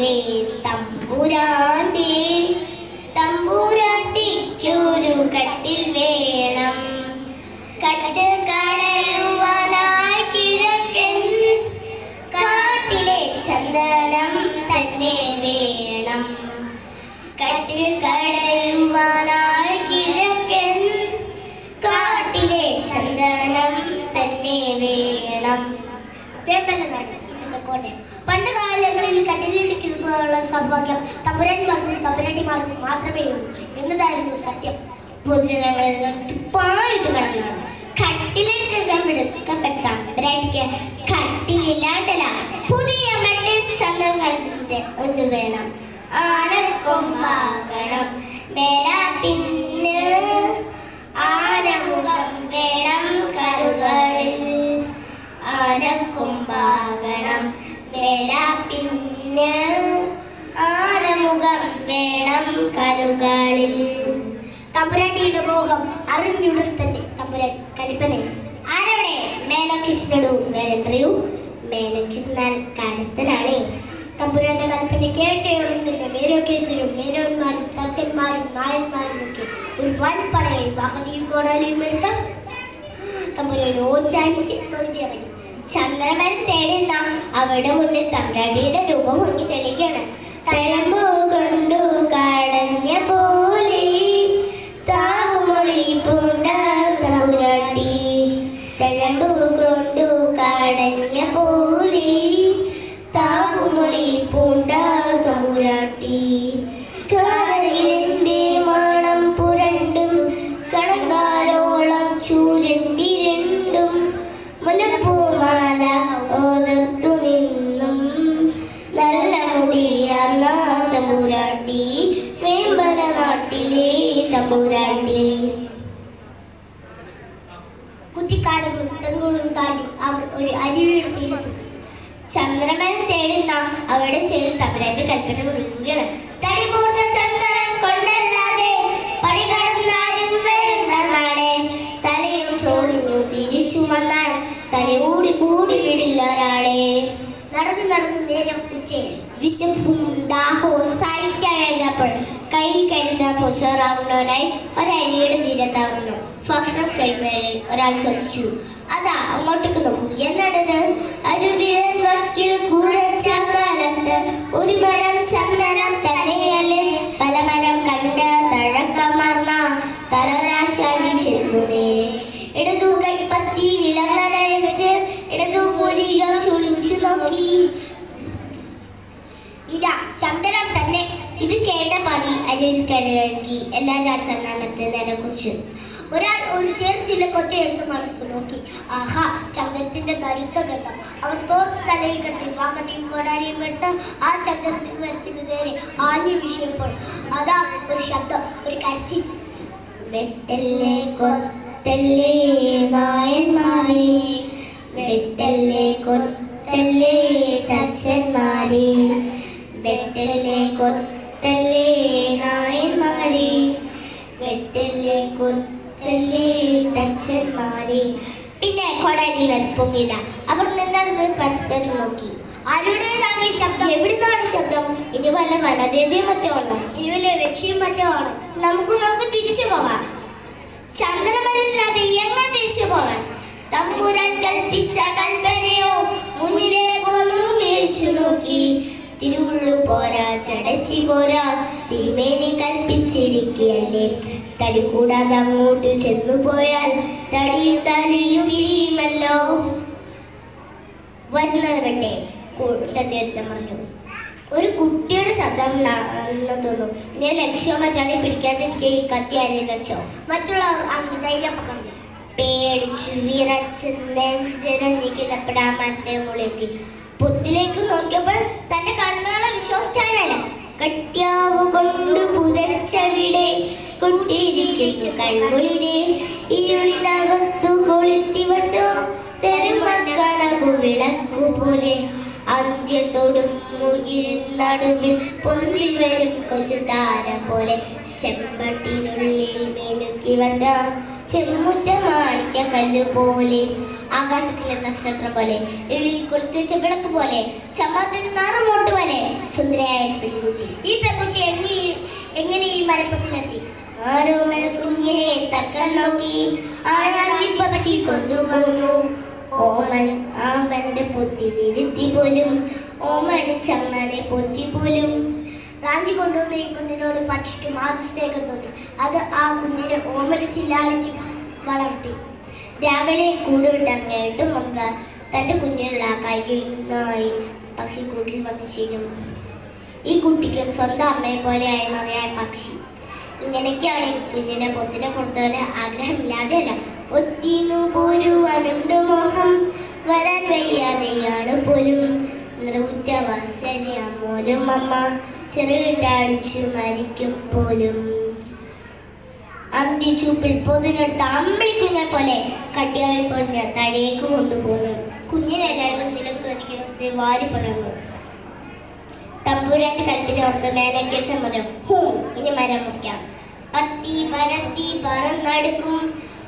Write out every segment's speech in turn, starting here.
കാട്ടിലെ തമ്പുരാന്റെ തമ്പുരാട്ടിക്കൊരു കട്ടിൽ വേണം. കട്ടിൽ കടയുവാനായി കിഴക്കൻ കാട്ടിലെ ചന്ദനം തന്നെ വേണം. കട്ടിൽ കടയുവാനായി കിഴക്കൻ കാട്ടിലെ ചന്ദനം തന്നെ വേണം. വേമ്പലനാട് ഇന്നത്തെ കോട്ടയം. പണ്ട് കാലങ്ങളിൽ കട്ടിലിടിക്കാനുള്ള സൗഭാഗ്യം തമ്പുരാന്മാർക്കും തമ്പുരാട്ടിമാർക്കും മാത്രമേ ഉള്ളൂ എന്നതായിരുന്നു സത്യം. പൊതുജനങ്ങളിൽ തുപ്പായിട്ട് കളഞ്ഞു. കട്ടിലെടുക്കാൻ വിടുക്കപ്പെട്ട തമ്പുരാട്ടിക്ക് കട്ടിലില്ലാണ്ടല്ല, പുതിയ മട്ടിൽ ചന്ദനം കണ്ടിട്ട് ഒന്ന് വേണം. ആനക്കൊമ്പാകണം മേലാപ്പിന്ന്, ആനമുഖം വേണം കരുകളിൽ. ആനക്കൊമ്പാകണം മേലാപ്പിന്ന്, ആനമുഖം വേണം കരുകളിൽ. തമ്പുരാട്ടിയുടെ മോഹം അറിഞ്ഞുടൻ തന്നെ തമ്പുരാൻ കലിപ്പനെ ആരവിടെ മേനോക്കിച്ചിനോടു വരണ്ടു. മേനോക്കിച്ചാൽ കാര്യസ്ഥനാണ്. തമ്പുരാന്റെ കൽപ്പന കേട്ടയുടനെ മേനോക്കിച്ചിനും മേനോന്മാരും തച്ചന്മാരും നായന്മാരും ഒക്കെ ഒരു വൻപടയെ വാഹനയും കോടാലിയും എടുത്ത് തമ്പുരാൻ ഓച്ചാനിച്ച് തൊഴുതിറങ്ങി. ചന്ദ്രമരം തേടുന്ന അവിടെ മുന്നിൽ തമ്പുരാട്ടിയുടെ രൂപം മുങ്ങി തെളിയുകയാണ്. തഴമ്പു കൊണ്ടു കടഞ്ഞ പോലെ താവുമൊഴി പൂണ്ട തമ്പുരാട്ടി. തഴമ്പു കൊണ്ടു കടഞ്ഞ പോലെ താവുമൊഴി പൂണ്ട തമ്പുരാട്ടി. കാലന്റെ മണം പുരണ്ടും കണക്കാരോളം ചൂരണ്ടിരണ്ടും മുലപ്പൂമാല ഓർത്തുനിന്നും നല്ല മുടിയാർന്ന തമ്പുരാട്ടി. വേമ്പലനാട്ടിലെ തമ്പുരാട്ടി. കുറ്റിക്കാടുകളും തെങ്ങുകളും താണ്ടി അവർ ഒരു അരുവിയുടെ തീരത്ത് ചന്ദ്രമരം തേടുന്ന അവിടെ ചേർന്ന് തമ്പുരാന്റെ കൽപ്പന മുഴുകുകയാണ്. തടിമൂത്ത ചന്ദനം കൊണ്ടല്ലാതെ പടി കടന്നാരും വേണ്ട നാളെ. തലയും ചോറിഞ്ഞു തിരിച്ചു വന്നാൽ തലയൂടി കൂടി വിടില്ല ഒരാളെ. നടന്നു നടന്നു നേരം ഉച്ചയിൽ വിശപ്പും ദാഹവും സഹിക്കാവേണ്ടപ്പോൾ കയ്യിൽ കരുന്ന പൊച്ചോറാവുന്നവനായി ഒരരിയുടെ തീരത്താവുന്നു. ഭക്ഷണം കഴിക്കുന്നതിൽ ഒരാൾ ചോദിച്ചു, അതാ അങ്ങോട്ടേക്ക് നോക്കൂ, എന്നടത്? അരുവിരൻ വക്കിൽ കുഴച്ച കാലത്ത് ഒരു മരം ചന്ദനം തന്നെയല്ലേ? പല മരം കണ്ട് തഴക്കമർന്ന തലനാശാജി ചെന്നു നേരെ. ഇടതു കൈപ്പത്തി വിലങ്ങനഴിച്ച് ഇടതു പൂരികം ചുളിച്ചു നോക്കി. ഇതാ ചന്ദനം തന്നെ. ഇത് കേട്ട പതി അരുവിൽ കഴുകി എല്ലാ ചന്ദനത്തെ നേരെ കുറിച്ച് ഒരാൾ ഒരു ചേർച്ചിലെ കൊത്തയെടുത്ത് മണത്തു നോക്കി. ആഹാ, ചന്ദനത്തിന്റെ കരുത്ത ഗന്ധം. അവർ തോർത്ത് തലയിൽ കെട്ടി വാക്കത്തെയും കോടാലിയും എടുത്ത് ആ ചന്ദനത്തിന് മരത്തിന് നേരെ ആഞ്ഞു വീശിയപ്പോൾ അതാ ഒരു ശബ്ദം, ഒരു കരച്ചിൽ. വെട്ടല്ലേ കൊത്തല്ലേ നായന്മാരെ, വെട്ടല്ലേ കൊത്തല്ലേ തച്ചന്മാരെ, വെട്ടല്ലേ കൊത്തല്ലേ നായന്മാരെ, വെട്ടല്ലേ കൊത്തല്ലേ തച്ചന്മാരെ. പിന്നെ കോടാലിയിൽ അടുപ്പൊങ്ങില്ല. അവർ നിന്നടുത്ത് പരസ്പരം നോക്കി. ആരുടേതാണ് ഈ ശബ്ദം? എവിടുന്നാണ് ശബ്ദം? ഇനി വല്ല വനദേവതയും മറ്റോ ആണോ? ഇനി വല്ല രക്ഷയും മറ്റോ ആണോ? നമുക്ക് തിരിച്ചു പോകാം. ചന്ദ്രമരല്ലാതെ എങ്ങനെ തിരിച്ചു പോകാൻ? തമ്പുരാൻ കൽപ്പിച്ച കൽപ്പനയോ മുന്നിലേക്കൊന്നു മേടിച്ചു നോക്കി. തിരുവുള്ളു പോരാ, ചടച്ചി പോരാ, തിരുമേനി കൽപ്പിച്ചിരിക്കുകയല്ലേ. തടി കൂടാതെ അങ്ങോട്ട് ചെന്നു പോയാൽ തടിയും തലയും പിരിയുമല്ലോ. വരുന്നത് വേണ്ടേ? കൂട്ടത്തിൽ പറഞ്ഞു. ഒരു കുട്ടിയുടെ ശബ്ദം തോന്നുന്നു. ഇനി ലക്ഷ്യം മറ്റാണ് പിടിക്കാതിരിക്കെ കത്തി അരി വെച്ചോ. മറ്റുള്ളവർ അങ്ങ് ധൈര്യം പറഞ്ഞു. പേടിച്ചു വിറച്ച് നെഞ്ചിരഞ്ഞിക്കിതപ്പെടാൻ മറ്റേ മുളെത്തി. പൊത്തിലേക്ക് നോക്കിയപ്പോൾ തന്റെ കണ്ണുകളെ വിശ്വസിച്ചാണല്ല. കട്യാവ് കൊണ്ട് പുതച്ചവിടെ കൊണ്ടിരിക്കുന്നു കൺകുളിരെ. ഇരുളിനകത്തു കൊളുത്തി വച്ചോ തെരുമക്കനകു വിളക്കു പോലെ. അന്ത്യത്തോടും മുകിലിൻ നടുവിൽ പൊന്തിൽ വരും കൊച്ചു താര പോലെ. ചെമ്പട്ടിനുള്ളിൽ മേനുക്കി വച്ച ചെമ്മുറ്റ മാണിക്ക കല്ല് പോലെ, ആകാശത്തിലെ നക്ഷത്രം പോലെ, എളിൽ കൊളുത്തുവെച്ച വിളക്ക് പോലെ, ചമ്പാത്തിന് നാറമോട്ട് പോലെ സുന്ദരയായ പെൺകുട്ടി. ഈ പെൺകുട്ടി എങ്ങനെ ഈ മരപ്പത്തിനെത്തി? ആരോമൽ കുഞ്ഞിനെ തക്കം നോക്കി ആരാജി പക്ഷി കൊണ്ടുപോകുന്നു. ഓമൻ ആമന്റെ പൊത്തിരുത്തി പോലും, ഓമന് ചങ്ങനെ പൊറ്റി പോലും. റാഞ്ചി കൊണ്ടുവന്നിരിക്കുന്നതിനോട് പക്ഷിക്ക് മാതൃസ്നേഹം തോന്നി. അത് ആ കുഞ്ഞിനെ ഓമനിച്ച് ലാളിച്ച് വളർത്തി. രാവിലെ കൂടുവിട്ടിറങ്ങിയിട്ട് മുമ്പ് തൻ്റെ കുഞ്ഞിനുള്ള കൈകളുമായി പക്ഷി കൂട്ടിൽ വന്ന് ചേരും. ഈ കുട്ടിക്ക് സ്വന്തം അമ്മയെ പോലെയായി മാറിയ പക്ഷി. ഇങ്ങനെയൊക്കെയാണ് കുഞ്ഞിനെ പൊത്തിനെ കൊടുത്തവന് ആഗ്രഹമില്ലാതെയല്ല. ഒത്തിനു പോരുവാനുണ്ട് മോഹം, വരാൻ വയ്യാതെയാണ് പോലും. നിറവുറ്റ വാത്സല്യമോലും അമ്മ ചെറുകിട്ടടിച്ചു മരിക്കും പോലും. അന്തിച്ചൂപ്പിൽ പൊതിനെടുത്ത അമ്പിളിക്കുഞ്ഞെ പോലെ കട്ടിയാവിൽ പൊതിഞ്ഞ തഴയേക്ക് കൊണ്ടുപോകുന്നു. കുഞ്ഞിനെല്ലാവരും നിലത്തൊരിക്കത്തെ വാരി പണങ്ങും. തമ്പൂരാന്റെ കൽപ്പിനെ ഓർത്ത് മേനയ്ക്ക് ചമരം ഇനി മരം മുറിക്കാം. പത്തി പരത്തി പറന്നടുക്കും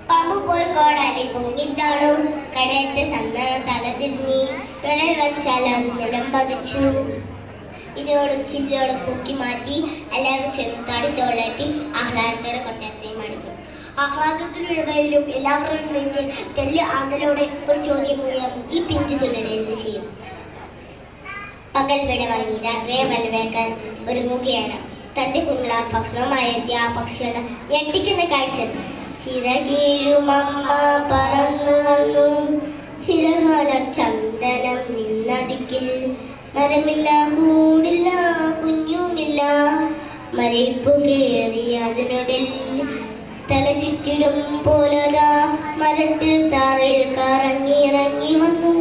പാമ്പ് പോയി കോടാലി പൊങ്ങിട്ടാണു. കടയത്തെ ചന്ദനം തല തിരിഞ്ഞി കടൽ വെച്ചാൽ അത് നിലം പതിച്ചു. ഇതോളും ചില്ലോളും പൊക്കി മാറ്റി എല്ലാവരും ചെന്ന് തടിത്തോളാറ്റി ആഹ്ലാദത്തോടെ കൊട്ടാരത്തെ മടങ്ങി. ആഹ്ലാദത്തിനിടയിലും എല്ലാവരുടെയും നെഞ്ചിൽ തെല്ല് ആകലോടെ ഒരു ചോദ്യം ഉയർന്നു. ഈ പിഞ്ചു കുഞ്ഞിനെ എന്ത് ചെയ്യും? പകൽ വിട വാങ്ങി രാത്രിയെ വലവേക്കാൻ ഒരുങ്ങുകയാണ്. തൻ്റെ കുഞ്ഞുള്ള ഭക്ഷണവുമായി എത്തിയ ആ പക്ഷിയുടെ ഞെട്ടിക്കുന്ന കാഴ്ച. ചിറകീഴുമമ്മ പറന്നു വന്നു, ചിറകാല ചന്ദനം നിന്നതിക്കിൽ. മരമില്ല കൂടില്ല കുഞ്ഞുമില്ല, മരയിപ്പു കയറി അതിനുള്ളിൽ. തല ചുറ്റിടും പോലതാ മരത്തിൽ താറയിൽ കറങ്ങിയിറങ്ങി വന്നു.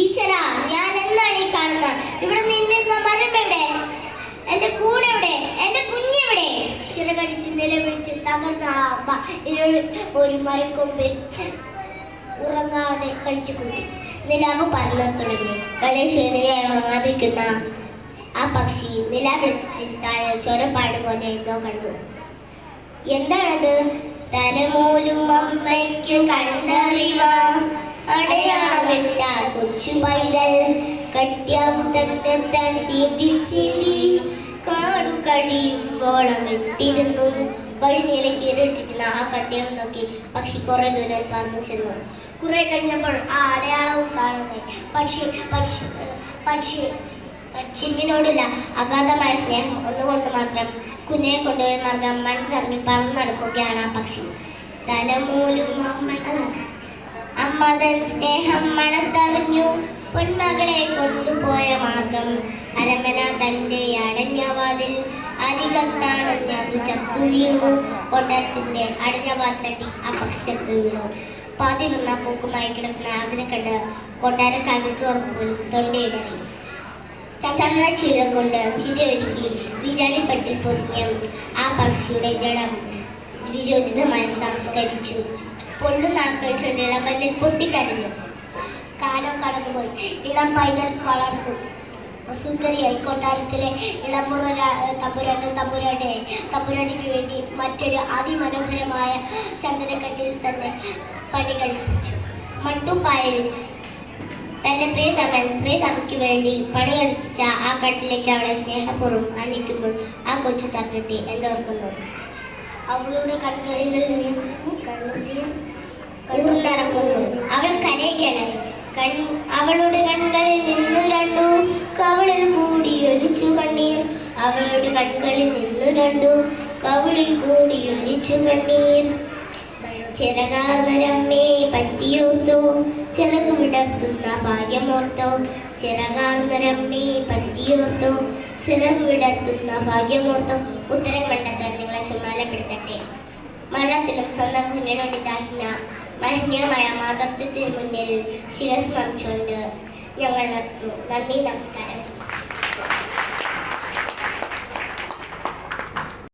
ഈശ്വര, ഞാൻ എന്താണ് ഈ കാണുന്നത്? ഇവിടെ നിന്നിരുന്ന മരം എവിടെ? എന്റെ കൂടെ എവിടെ? എന്റെ കുഞ്ഞെവിടെ? ചിറകടിച്ച് നിലവിളിച്ച് തകർന്ന അമ്മ ഇരുളിൽ ഒരു മരക്കൊമ്പിൽ ഉറങ്ങാതെ കഴിച്ചു കൂട്ടി. നിലാവ് പറന്നു തുടങ്ങി. വളരെ ക്ഷീണിതയായി ഉറങ്ങാതിരിക്കുന്ന ആ പക്ഷി നിലാവെളിച്ചത്തിൽ താഴെ ചൊരപ്പാട് പോലെ എന്തോ കണ്ടു. എന്താണത്? തലമൂലും അമ്മയ്ക്ക് കണ്ടറിവാം അടയാളമില്ല കൊച്ചു പൈതൽ. കട്ടിയാവു തന്നെത്താൻ ചീന്തി ചീന്തി കാടു കഴിയുമ്പോളം ഇട്ടിരുന്നു. വഴി നീല കീറിയിട്ടിരുന്ന ആ കട്ടിയാവ് നോക്കി പക്ഷി കുറെ ദൂരം പറന്നു ചെന്നു. കുറെ കഴിഞ്ഞപ്പോൾ ആ അടയാളവും കാണുന്നേ. പക്ഷി കുഞ്ഞിനോടുള്ള അഗാധമായ സ്നേഹം ഒന്നുകൊണ്ട് മാത്രം കുഞ്ഞിനെ കൊണ്ടുപോയി മാർഗം മണിത്തറങ്ങി പറന്നു നടക്കുകയാണ് ആ പക്ഷി. തലമൂലും അമ്മതൻ സ്നേഹം മണത്തറിഞ്ഞു. പൊന്മകളെ കൊണ്ടുപോയ മാർഗം അരമന തൻ്റെ അടഞ്ഞ വാതിൽ. അരികത്താണഞ്ഞതു ചത്തു വീണു. കൊട്ടാരത്തിൻ്റെ അടഞ്ഞ വാതിലട്ടി ആ പക്ഷി ചത്തു വീണു. പാതി വന്ന പൂക്കുമായി കിടക്കുന്ന അതിനെ കണ്ട് കൊട്ടാരക്കാവിക്ക് പോലും തൊണ്ടയിടറി. ചന്ദന ചീല കൊണ്ട് ചിരയൊരുക്കി വിരളിപ്പട്ടിൽ പൊതിഞ്ഞ് ആ പക്ഷിയുടെ ജഡം വിരോചിതമായി സംസ്കരിച്ചു. പൊള്ളുന്ന ആക്കഴിച്ചുകൊണ്ട് ഇളം പൈതൽ പൊട്ടിക്കരഞ്ഞു. കാലം കടന്നുപോയി. ഇളം പൈതൽ വളർന്നു സുന്ദരിയായി. കൊട്ടാരത്തിലെ ഇളമുറ തമ്പുരാട്ടിക്ക് വേണ്ടി മറ്റൊരു അതിമനോഹരമായ ചന്ദനക്കട്ടിൽ തന്നെ പണി കഴിപ്പിച്ചു. മട്ടുപ്പായൽ തൻ്റെ പ്രിയതമയ്ക്ക് വേണ്ടി പണി കഴിപ്പിച്ച ആ കട്ടിലേക്ക് അവളെ സ്നേഹപൂർവ്വം അനിക്കുമ്പോൾ ആ കൊച്ചു തമ്പുരാട്ടി എന്തോർക്കുന്നു. അവളുടെ കണ്ണുകളിൽ നിന്നും കണ്ണുനീർ കണ്ണുനിറങ്ങുന്നു. അവൾ കരയുകയാണ്. അവളുടെ കണ്ണുകളിൽ നിന്നു രണ്ടു കവിളിൽ കൂടി ഒലിച്ചു കണ്ണീർ. അവളുടെ കണ്ണുകളിൽ നിന്നു രണ്ടു കവിളിൽ കൂടി ഒലിച്ചു കണ്ണീർ. ചിറകാർന്നൊരമ്മേ പറ്റിയോർത്തോ, ചിറകു വിടർത്തുന്ന ഭാഗ്യമോർത്തോ. ചിറകാർന്നൊരമ്മേ പറ്റിയോർത്തോ, ചിറകു വിടർത്തുന്ന ഭാഗ്യമോർത്തോ. ഉത്തരം കണ്ടെത്താൻ നിങ്ങളെ ചുമതലപ്പെടുത്തട്ടെ. മരണത്തിലും സ്വന്തം കുഞ്ഞിനോട് മഹനീയമായ മാതൃത്വത്തിന് മുന്നിൽ ശിരസ് നമിച്ചുകൊണ്ട് ഞങ്ങൾ നിർത്തുന്നു. നന്ദി, നമസ്കാരം.